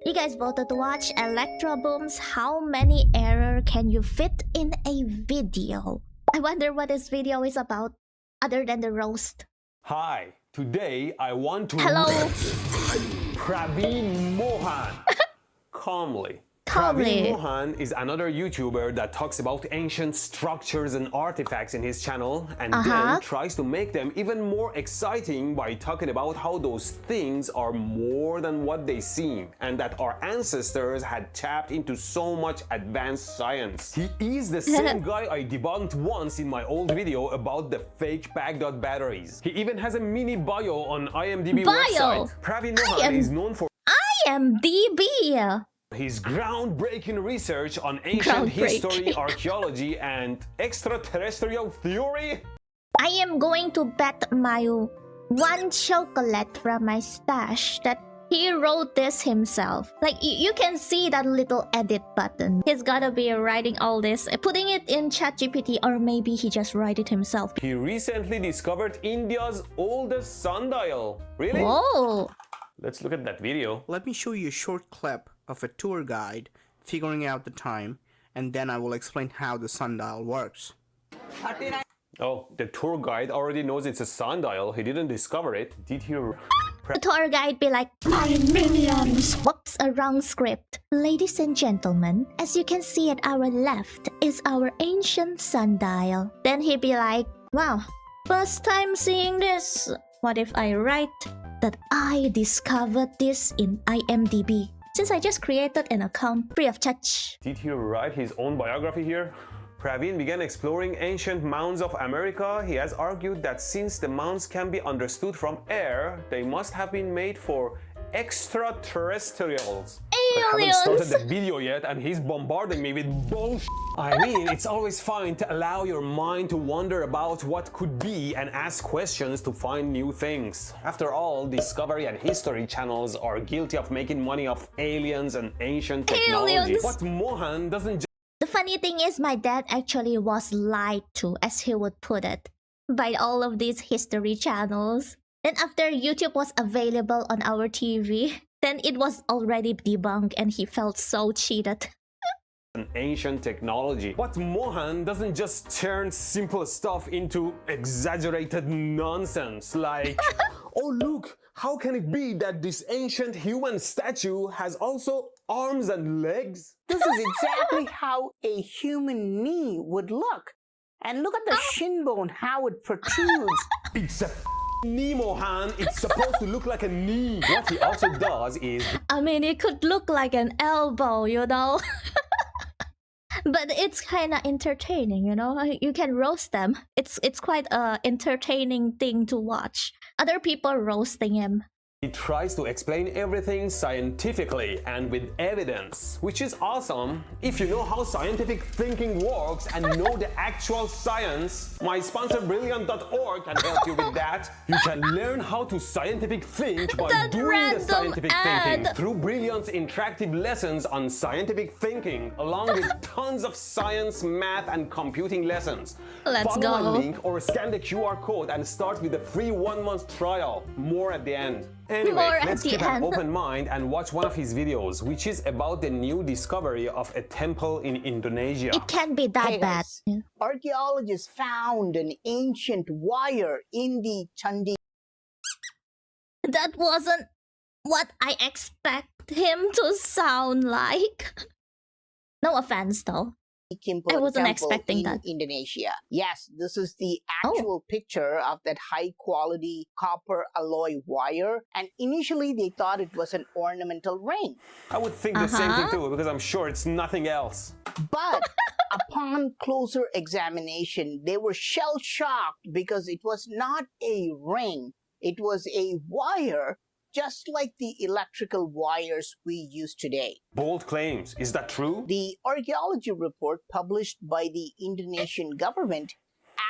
You guys voted to watch Electroboom's How Many Error Can You Fit in a Video? I wonder what this video is about, other than the roast. Hi, today I want to Hello. Praveen Mohan. Calmly. Calmly. Praveen Mohan is another YouTuber that talks about ancient structures and artifacts in his channel and then tries to make them even more exciting by talking about how those things are more than what they seem and that our ancestors had tapped into so much advanced science. He is the same guy I debunked once in my old video about the fake backdot batteries. He even has a mini bio on IMDb website. Praveen Mohan is known for IMDb. his groundbreaking research on ancient history, archaeology, and extraterrestrial theory. I am going to bet my one chocolate from my stash that he wrote this himself. Like, you can see that little edit button. He's gotta be writing all this, putting it in ChatGPT, or maybe he just write it himself. He recently discovered India's oldest sundial. Really? Whoa! Let's look at that video. Let me show you a short clip of a tour guide figuring out the time, and then I will explain how the sundial works. Oh, the tour guide already knows it's a sundial. He didn't discover it. Did he? The tour guide be like, "My minions!" Whoops, a wrong script. Ladies and gentlemen, as you can see at our left is our ancient sundial. Then he be like, "Wow, first time seeing this. What if I write that I discovered this in IMDb? Since I just created an account free of charge." Did he write his own biography here? Praveen began exploring ancient mounds of America. He has argued that since the mounds can be understood from air, they must have been made for extraterrestrials. I haven't started the video yet and he's bombarding me with bullshit. I mean, it's always fine to allow your mind to wonder about what could be and ask questions to find new things. After all, Discovery and History channels are guilty of making money off aliens and ancient technology. But Mohan doesn't. The funny thing is, my dad actually was lied to, as he would put it, by all of these history channels. Then after YouTube was available on our TV, then it was already debunked and he felt so cheated. Ancient technology. But Mohan doesn't just turn simple stuff into exaggerated nonsense like, oh look, how can it be that this ancient human statue has also arms and legs? This is exactly how a human knee would look. And look at the shin bone, how it protrudes. It's a knee, Mohan. It's supposed to look like a knee. What he also does is... I mean, it could look like an elbow, you know? But it's kind of entertaining, you know? You can roast them. It's quite a entertaining thing to watch. Other people roasting him. He tries to explain everything scientifically and with evidence, which is awesome. If you know how scientific thinking works and know the actual science, my sponsor Brilliant.org can help you with that. You can learn how to scientific think by doing the scientific thinking through Brilliant's interactive lessons on scientific thinking, along with tons of science, math, and computing lessons. Let's Follow go. my link or scan the QR code and start with a free 1-month trial. More at the end. Anyway, let's keep an open mind and watch one of his videos, which is about the new discovery of a temple in Indonesia. It can't be that bad. Archaeologists found an ancient wire in the Chandi. That wasn't what I expect him to sound like. No offense though. I wasn't expecting that. Indonesia. Yes, this is the actual picture of that high quality copper alloy wire. And initially they thought it was an ornamental ring. I would think the same thing too, because I'm sure it's nothing else. But upon closer examination, they were shell-shocked because it was not a ring. It was a wire, just like the electrical wires we use today. Bold claims. Is that true? The archaeology report published by the Indonesian government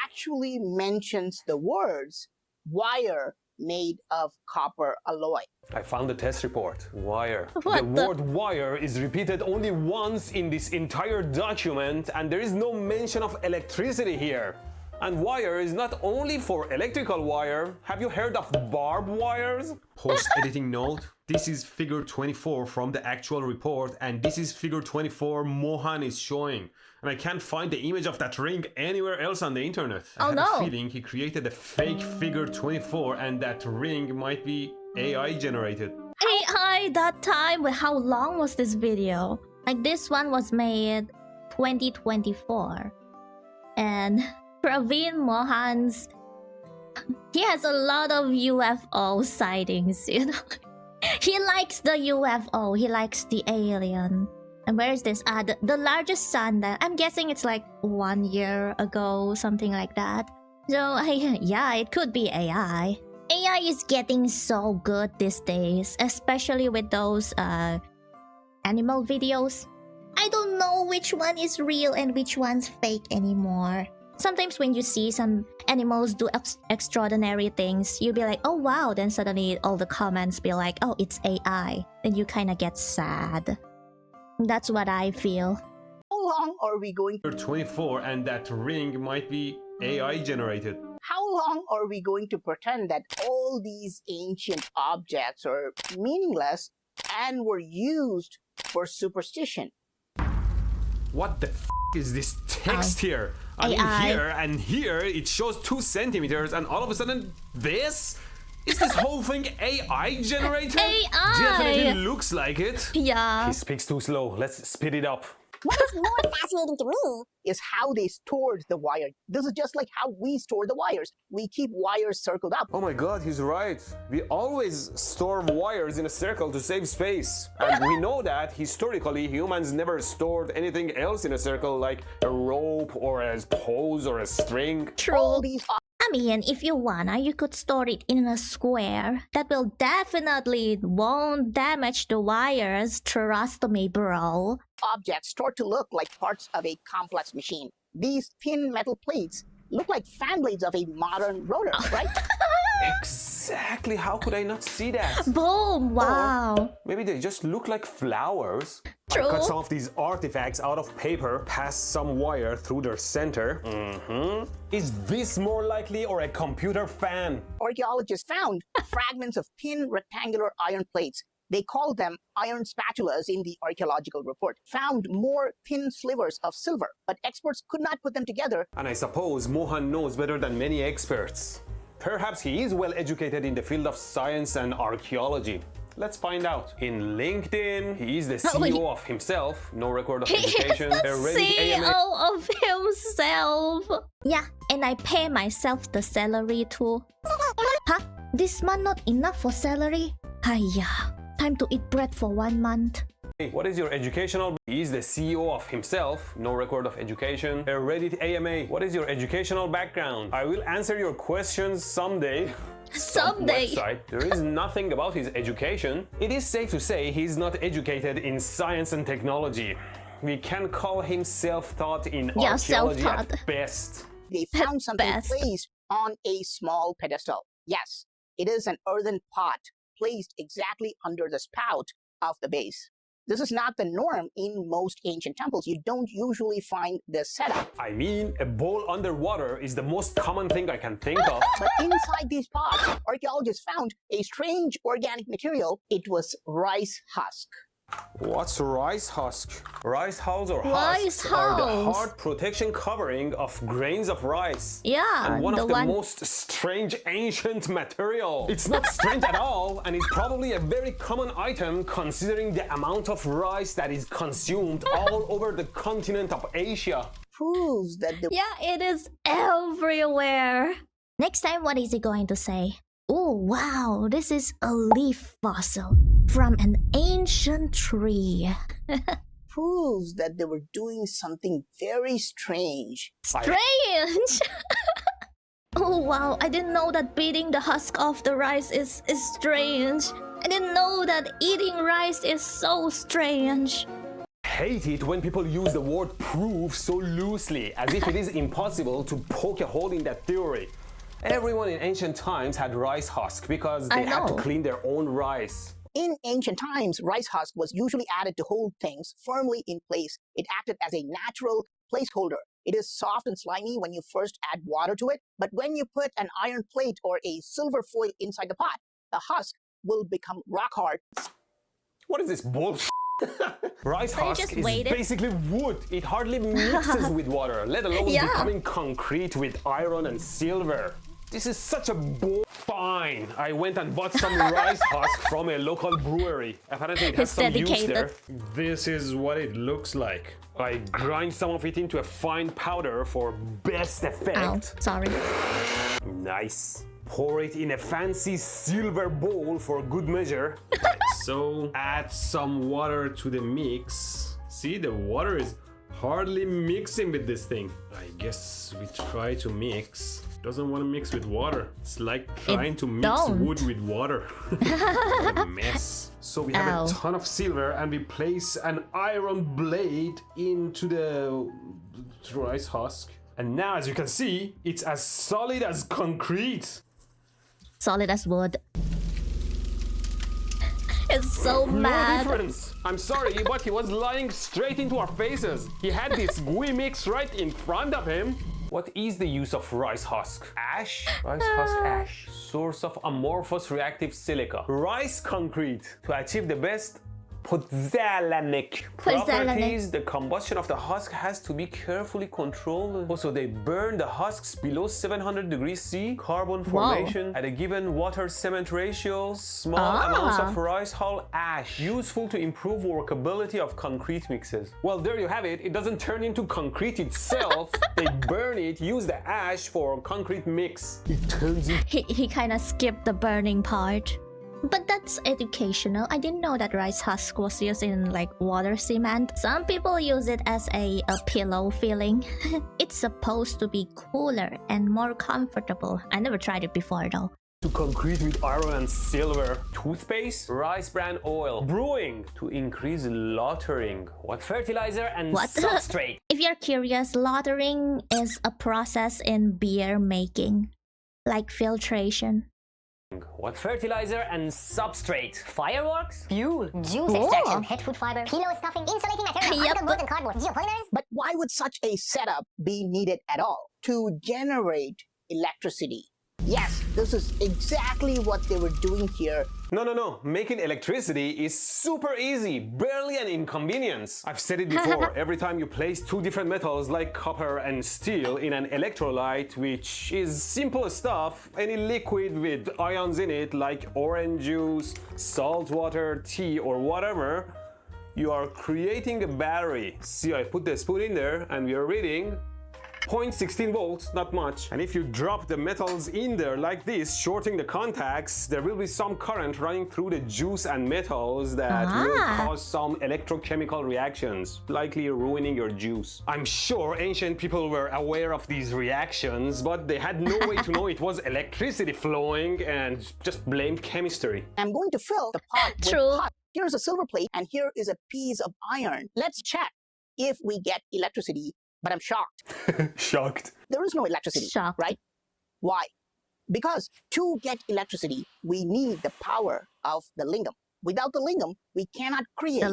actually mentions the words wire made of copper alloy. I found the test report. Wire. What the word wire is repeated only once in this entire document, and there is no mention of electricity here. And wire is not only for electrical wire. Have you heard of barbed wires? Post-editing note. This is figure 24 from the actual report, and this is figure 24 Mohan is showing. And I can't find the image of that ring anywhere else on the internet. I had a feeling he created a fake figure 24 and that ring might be AI generated. AI that time? How long was this video? Like this one was made 2024. And Praveen Mohan's... he has a lot of UFO sightings, you know? He likes the UFO. He likes the alien. And where is this? The largest sundial. I'm guessing it's like 1 year ago, something like that. So, yeah, it could be AI. AI is getting so good these days, especially with those animal videos. I don't know which one is real and which one's fake anymore. Sometimes when you see some animals do extraordinary things, you'll be like, oh wow, then suddenly all the comments be like, oh, it's AI. Then you kind of get sad. That's what I feel. How long are we going to... 24 and that ring might be AI generated. How long are we going to pretend that all these ancient objects are meaningless and were used for superstition? What the f is this text here? I mean, here and here it shows 2 centimeters, and all of a sudden this? Is this whole thing AI generated? AI! Definitely looks like it. Yeah. He speaks too slow. Let's speed it up. What is more fascinating to me is how they stored the wire. This is just like how we store the wires. We keep wires circled up. Oh my god, he's right. We always store wires in a circle to save space. And we know that historically humans never stored anything else in a circle, like a rope or a hose or a string. True. I mean, if you wanna, you could store it in a square. That will definitely won't damage the wires. Trust me, bro. Objects start to look like parts of a complex machine. These thin metal plates look like fan blades of a modern rotor, right? Exactly. How could I not see that? Boom! Wow. Or maybe they just look like flowers. True. I cut some of these artifacts out of paper, passed some wire through their center. Is this more likely, or a computer fan? Archaeologists found fragments of thin rectangular iron plates. They called them iron spatulas in the archaeological report. Found more thin slivers of silver, but experts could not put them together. And I suppose Mohan knows better than many experts. Perhaps he is well educated in the field of science and archaeology. Let's find out. In LinkedIn, he is the CEO of himself, no record of education. He is the CEO of himself. Yeah, and I pay myself the salary too. Huh? This month not enough for salary? Hiya. Time to eat bread for 1 month. Hey, what is your educational? He is the CEO of himself, no record of education. A Reddit AMA. What is your educational background? I will answer your questions someday. Someday. Website. There is nothing about his education. It is safe to say he's not educated in science and technology. We can call him self-taught in archaeology at best. They found something placed on a small pedestal. Yes, it is an earthen pot placed exactly under the spout of the base. This is not the norm in most ancient temples. You don't usually find this setup. I mean, a bowl underwater is the most common thing I can think of. But inside these pots, archaeologists found a strange organic material. It was rice husk. What's rice husk? Rice hulls or husks are the hard protection covering of grains of rice. Yeah, and one of the most strange ancient material. It's not strange at all, and it's probably a very common item considering the amount of rice that is consumed all over the continent of Asia. Proves that yeah, it is everywhere. Next time, what is he going to say? Oh wow, this is a leaf fossil from an ancient tree. Proves that they were doing something very strange. Strange? Oh wow, I didn't know that beating the husk off the rice is strange. I didn't know that eating rice is so strange. Hate it when people use the word prove so loosely, as if it is impossible to poke a hole in that theory. Everyone in ancient times had rice husk because they had to clean their own rice. In ancient times, rice husk was usually added to hold things firmly in place. It acted as a natural placeholder. It is soft and slimy when you first add water to it, but when you put an iron plate or a silver foil inside the pot, the husk will become rock hard. What is this bullshit? Rice husk is waited. basically wood. It hardly mixes with water, let alone becoming concrete with iron and silver. This is such a Fine. I went and bought some rice husk from a local brewery. Apparently it has some use there. This is what it looks like. I grind some of it into a fine powder for best effect. Ow, sorry. Nice. Pour it in a fancy silver bowl for good measure. So add some water to the mix. See, the water is hardly mixing with this thing. I guess we try to mix. Doesn't want to mix with water. It's like trying to mix wood with water. What a mess. So we have a ton of silver and we place an iron blade into the rice husk. And now, as you can see, it's as solid as concrete. Solid as wood. It's so mad. No difference. I'm sorry, but he was lying straight into our faces. He had this gooey mix right in front of him. What is the use of rice husk? Ash? Rice husk ash. Source of amorphous reactive silica. Rice concrete. To achieve the best pozzolanic properties, the combustion of the husk has to be carefully controlled. Also, they burn the husks below 700 degrees C, carbon formation at a given water cement ratio, small amounts of rice hull ash, useful to improve workability of concrete mixes. Well, there you have it. It doesn't turn into concrete itself. They burn it, use the ash for concrete mix. It turns into... He kind of skipped the burning part. But that's educational. I didn't know that rice husk was used in like water cement. Some people use it as a pillow filling. It's supposed to be cooler and more comfortable. I never tried it before though. To concrete with iron and silver. Toothpaste, rice bran oil, brewing to increase lautering. What? Fertilizer and substrate. If you're curious, lautering is a process in beer making, like filtration. What? Fertilizer and substrate. Fireworks, fuel, juice extraction, pet food fiber, pillow stuffing, insulating material, optical board and cardboard, geopolymers. But why would such a setup be needed at all? To generate electricity. Yes, this is exactly what they were doing here. No. Making electricity is super easy, barely an inconvenience. I've said it before, every time you place two different metals like copper and steel in an electrolyte, which is simple stuff, any liquid with ions in it like orange juice, salt water, tea or whatever, you are creating a battery. See, I put the spoon in there and we are reading 0.16 volts, not much. And if you drop the metals in there like this, shorting the contacts, there will be some current running through the juice and metals that will cause some electrochemical reactions, likely ruining your juice. I'm sure ancient people were aware of these reactions, but they had no way to know it was electricity flowing and just blamed chemistry. I'm going to fill the pot with hot. Here's a silver plate and here is a piece of iron. Let's check if we get electricity. But I'm shocked. Shocked. There is no electricity, right? Why? Because to get electricity, we need the power of the lingam. Without the lingam, we cannot create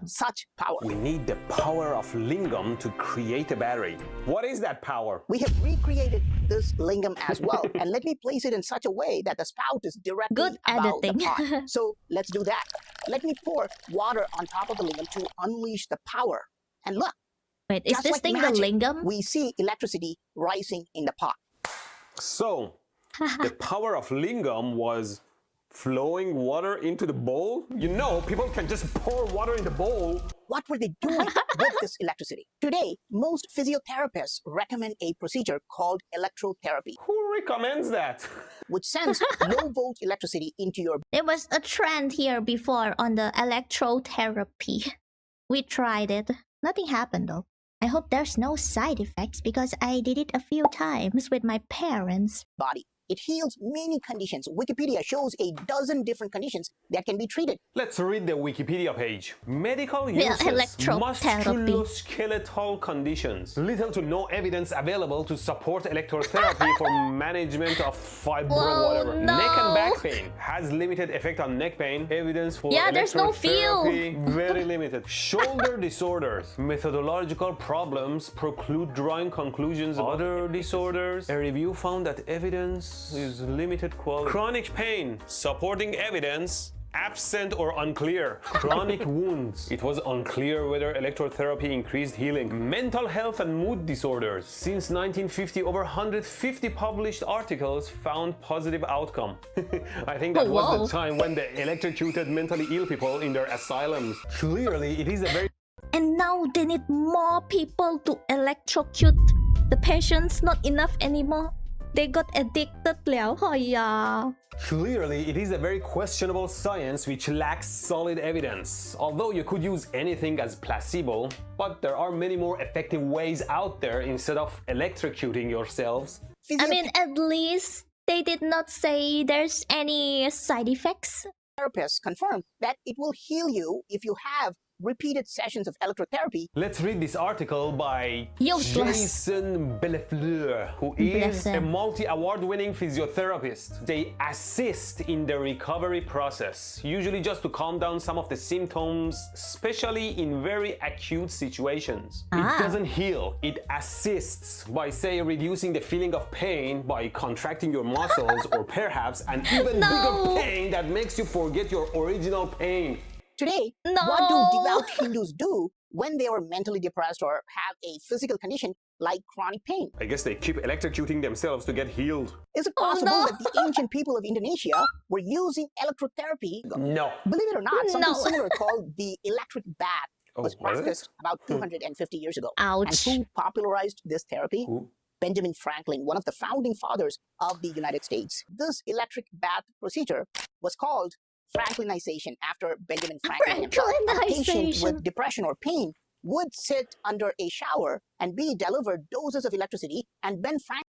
such power. We need the power of lingam to create a battery. What is that power? We have recreated this lingam as well. And let me place it in such a way that the spout is directly about the pot. So let's do that. Let me pour water on top of the lingam to unleash the power. And look. Wait, is this thing the lingam? We see electricity rising in the pot. So, the power of lingam was flowing water into the bowl? You know, people can just pour water in the bowl. What were they doing with this electricity? Today, most physiotherapists recommend a procedure called electrotherapy. Who recommends that? Which sends low-volt electricity into your... There was a trend here before on the electrotherapy. We tried it. Nothing happened though. I hope there's no side effects because I did it a few times with my parents. Body. It heals many conditions. Wikipedia shows a dozen different conditions that can be treated. Let's read the Wikipedia page. Medical uses musculoskeletal conditions. Little to no evidence available to support electrotherapy for management of whatever. No. Neck and back pain has limited effect on neck pain. Evidence for there's no feel. very limited. Shoulder disorders. Methodological problems preclude drawing conclusions. Other disorders. A review found that evidence is limited quality. Chronic pain. Supporting evidence absent or unclear. Chronic wounds. It was unclear whether electrotherapy increased healing. Mental health and mood disorders. Since 1950, over 150 published articles found positive outcome. I think that was the time when they electrocuted mentally ill people in their asylums. Clearly, it is a very... And now they need more people to electrocute the patients. Not enough anymore. They got addicted แล้ว Clearly, it is a very questionable science which lacks solid evidence. Although you could use anything as placebo, but there are many more effective ways out there instead of electrocuting yourselves. I mean, at least they did not say there's any side effects. Therapists confirm that it will heal you if you have repeated sessions of electrotherapy. Let's read this article by Useless. Jason Bellefleur, who is a multi-award-winning physiotherapist. They assist in the recovery process, usually just to calm down some of the symptoms, especially in very acute situations. It doesn't heal, it assists by, say, reducing the feeling of pain by contracting your muscles or perhaps an even bigger pain that makes you forget your original pain. Today, what do devout Hindus do when they are mentally depressed or have a physical condition like chronic pain? I guess they keep electrocuting themselves to get healed. Is it possible that the ancient people of Indonesia were using electrotherapy? No. Believe it or not, something similar called the electric bath was practiced about 250 years ago. Ouch. And who popularized this therapy? Benjamin Franklin, one of the founding fathers of the United States. This electric bath procedure was called Franklinization after Benjamin Franklin. A patient with depression or pain would sit under a shower and be delivered doses of electricity, and Ben Franklin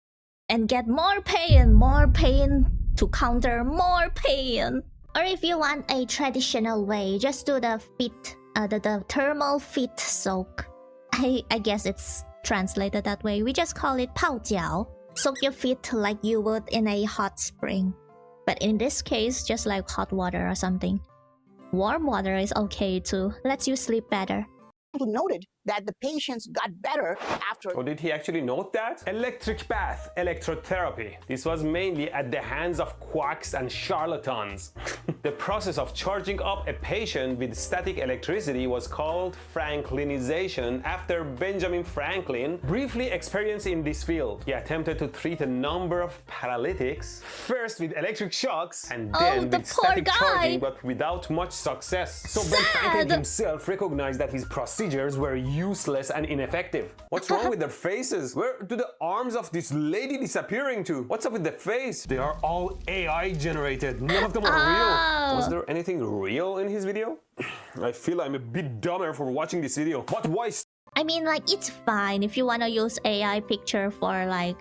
and get more pain to counter more pain. Or if you want a traditional way, just do the feet, the thermal feet soak. I guess it's translated that way. We just call it 泡脚. Soak your feet like you would in a hot spring. But in this case, just like hot water or something. Warm water is okay too. Lets you sleep better. noted that the patients got better after. Oh, did he actually note that? Electric bath, electrotherapy. This was mainly at the hands of quacks and charlatans. The process of charging up a patient with static electricity was called Franklinization after Benjamin Franklin briefly experienced in this field. He attempted to treat a number of paralytics, first with electric shocks and then with static charging, but without much success. So Ben Franklin himself recognized that his procedures were useless and ineffective. What's wrong with their faces? Where do the arms of this lady disappearing to? What's up with the face? They are all AI generated. None of them are real. Was there anything real in his video? I feel I'm a bit dumber for watching this video. But why? I mean, like, it's fine if you want to use AI picture for like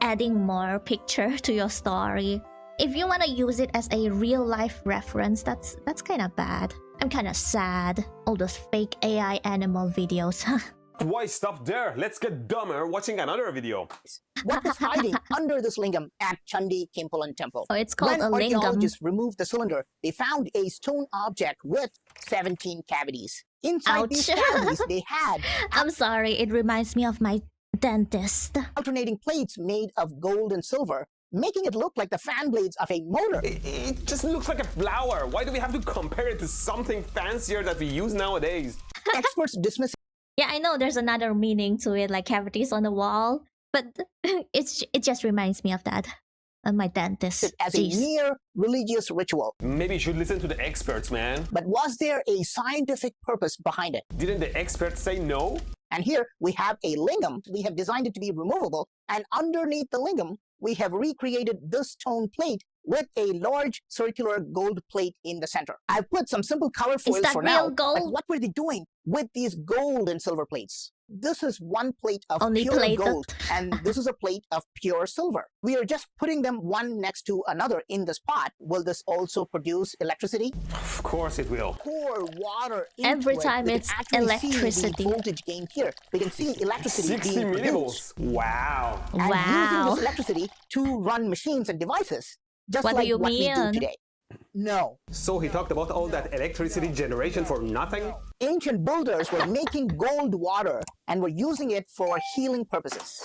adding more picture to your story. If you want to use it as a real life reference, that's kind of bad. I'm kind of sad. All those fake AI animal videos. Why stop there? Let's get dumber watching another video. What was hiding under this lingam at Chandi Kimpolan Temple? Oh, it's called when a lingam. archaeologists removed the cylinder, they found a stone object with 17 cavities. Inside these cavities, they had... I'm sorry, it reminds me of my dentist. Alternating plates made of gold and silver, making it look like the fan blades of a motor. It just looks like a flower. Why do we have to compare it to something fancier that we use nowadays? Experts dismiss. Yeah, I know there's another meaning to it, like cavities on the wall, but it just reminds me of that. My dentist. As a mere religious ritual. Maybe you should listen to the experts, man. But was there a scientific purpose behind it? Didn't the experts say no? And here we have a lingam. We have designed it to be removable, and underneath the lingam, we have recreated this stone plate with a large circular gold plate in the center. I've put some simple color foils for now. Real gold? But what were they doing with these gold and silver plates? This is one plate of Only pure plated. gold, and this is a plate of pure silver. We are just putting them one next to another in this pot. Will this also produce electricity? Of course it will. Pour water into Every it, time we can it's actually electricity. see the voltage gain here. We can see electricity 60 being produced. millivolts. Wow. And using Wow. this electricity to run machines and devices, just What do like you what we do mean? today. No. So he talked about all that electricity generation for nothing? Ancient builders were making gold water and were using it for healing purposes.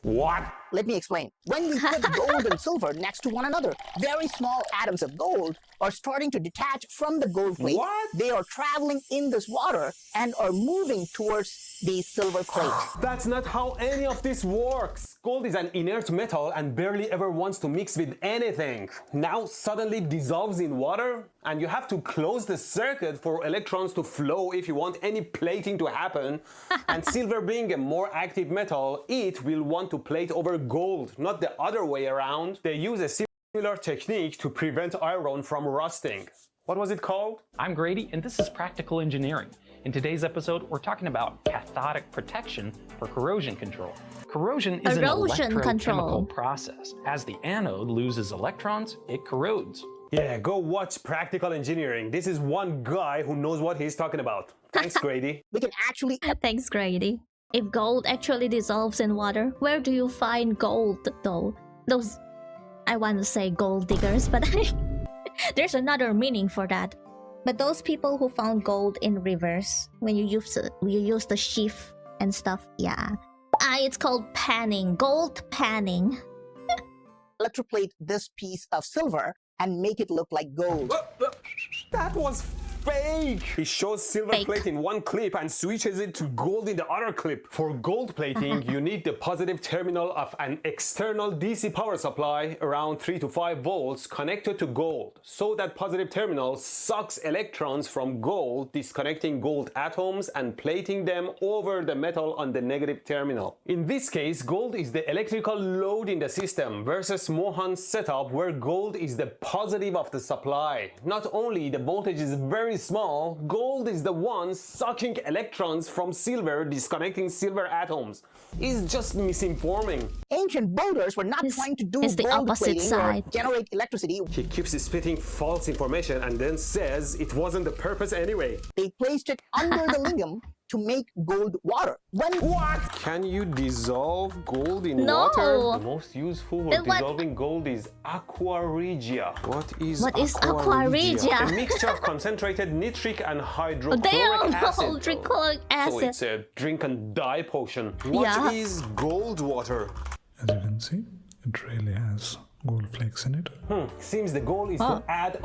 What? Let me explain. When we put gold and silver next to one another, very small atoms of gold are starting to detach from the gold plate. What? They are traveling in this water and are moving towards the silver plate. That's not how any of this works. Gold is an inert metal and barely ever wants to mix with anything. Now suddenly dissolves in water, and you have to close the circuit for electrons to flow if you want any plating to happen. And silver being a more active metal, it will want to plate over gold, not the other way around. They use a similar technique to prevent iron from rusting. What was it called? I'm Grady, and this is Practical Engineering. In today's episode, we're talking about cathodic protection for corrosion control. Corrosion is an Erosion electrochemical control. process. As the anode loses electrons, it corrodes. Yeah, go watch Practical Engineering. This is one guy who knows what he's talking about. Thanks, Grady. We can actually Thanks, Grady. If gold actually dissolves in water, where do you find gold, though? Those, I want to say gold diggers, but there's another meaning for that. But those people who found gold in rivers, when you use the sheaf and stuff, yeah. It's called panning, gold panning. electroplate this piece of silver and make it look like gold. That was fake! He shows silver Fake. plate in one clip and switches it to gold in the other clip. For gold plating, you need the positive terminal of an external DC power supply around 3 to 5 volts connected to gold. So that positive terminal sucks electrons from gold, disconnecting gold atoms and plating them over the metal on the negative terminal. In this case, gold is the electrical load in the system versus Mohan's setup where gold is the positive of the supply. Not only the voltage is very small, gold is the one sucking electrons from silver, disconnecting silver atoms. It's just misinforming. Ancient builders were not trying to do it's the gold opposite plating side. or generate electricity. He keeps spitting false information and then says it wasn't the purpose anyway. They placed it under the lingam to make gold water. What? Can you dissolve gold in No. water? The most useful for Then what- dissolving gold is aqua regia. What is aqua regia? A mixture of concentrated nitric and hydrochloric Damn, acid. hydrochloric So acid. it's a drink and die potion. What is Yeah. gold water? As you can see, it really has gold flakes in it. Seems the goal is to add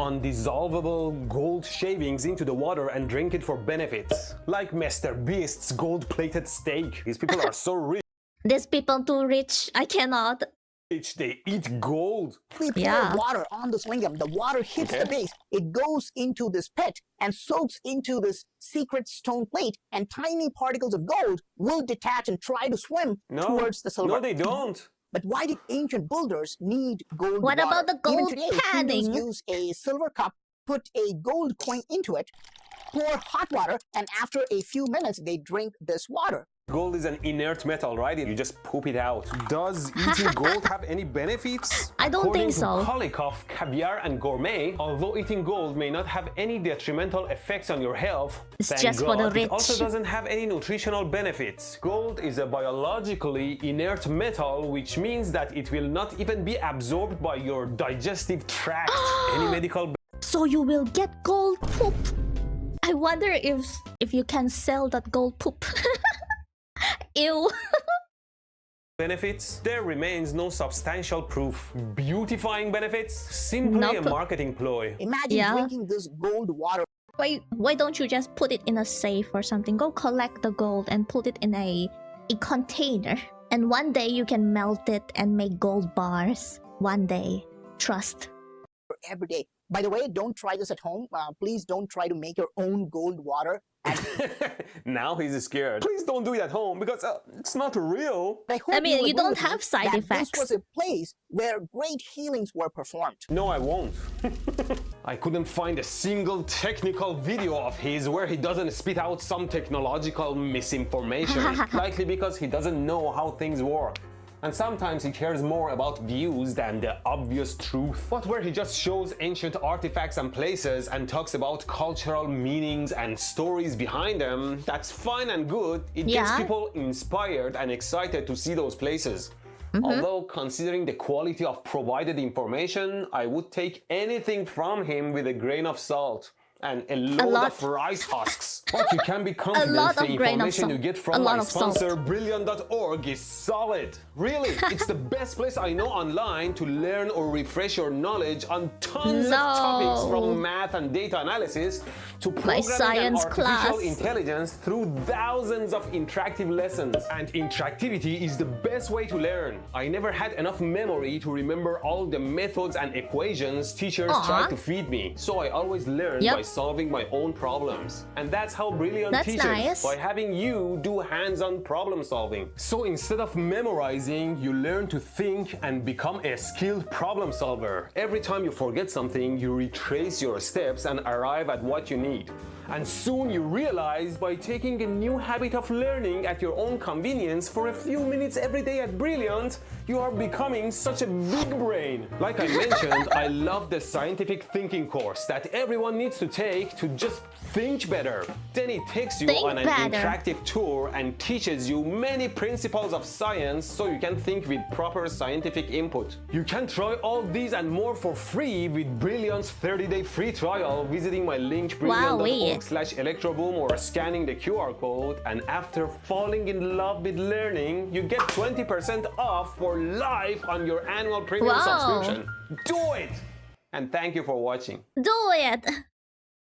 undissolvable gold shavings into the water and drink it for benefits. Like Mr. Beast's gold-plated steak. These people are so rich, These people too rich, I cannot. they eat gold. We pour Yeah. water on this lingam. The water hits the base. It goes into this pit and soaks into this secret stone plate, and tiny particles of gold will detach and try to swim towards the silver. No, they don't. But why did ancient builders need gold What water? about the Even gold today, Hindus panning? use a silver cup, put a gold coin into it, pour hot water, and after a few minutes, they drink this water. Gold is an inert metal, right? You just poop it out. Does eating gold have any benefits? I don't think so. According to Kolikov, Caviar, and Gourmet, although eating gold may not have any detrimental effects on your health, It's thank just for God, the rich. it also doesn't have any nutritional benefits. Gold is a biologically inert metal, which means that it will not even be absorbed by your digestive tract. Any medical So you will get gold poop. I wonder if you can sell that gold poop. Ew. benefits? There remains no substantial proof. Beautifying benefits? Simply a Nope. marketing ploy. Imagine Yeah. drinking this gold water. Why don't you just put it in a safe or something? Go collect the gold and put it in a container. And one day you can melt it and make gold bars. One day. Trust. Every day. By the way, don't try this at home. Please don't try to make your own gold water. Now he's scared. Please don't do it at home because it's not real. I mean, you don't have side effects. This was a place where great healings were performed. No, I won't. I couldn't find a single technical video of his where he doesn't spit out some technological misinformation, likely because he doesn't know how things work. And sometimes he cares more about views than the obvious truth. But where he just shows ancient artifacts and places and talks about cultural meanings and stories behind them, that's fine and good. It gets people inspired and excited to see those places. Although, considering the quality of provided information, I would take anything from him with a grain of salt. And a lot of rice husks. But you can be confident the information you get from my sponsor, Brilliant.org, is solid. Really, it's the best place I know online to learn or refresh your knowledge on tons of topics from math and data analysis to programming and artificial intelligence through thousands of interactive lessons. And interactivity is the best way to learn. I never had enough memory to remember all the methods and equations teachers tried to feed me. So I always learned by solving my own problems. And that's how Brilliant teaches, by having you do hands-on problem solving. So instead of memorizing, you learn to think and become a skilled problem solver. Every time you forget something, you retrace your steps and arrive at what you need. And soon you realize by taking a new habit of learning at your own convenience for a few minutes every day at Brilliant, you are becoming such a big brain. Like I mentioned, I love the scientific thinking course that everyone needs to take to just think better. Then it takes you on an interactive tour and teaches you many principles of science so you can think with proper scientific input. You can try all these and more for free with Brilliant's 30-day free trial visiting my link brilliant.org/electroboom or scanning the QR code, and after falling in love with learning, you get 20% off for life on your annual premium subscription. Do it! And thank you for watching. Do it!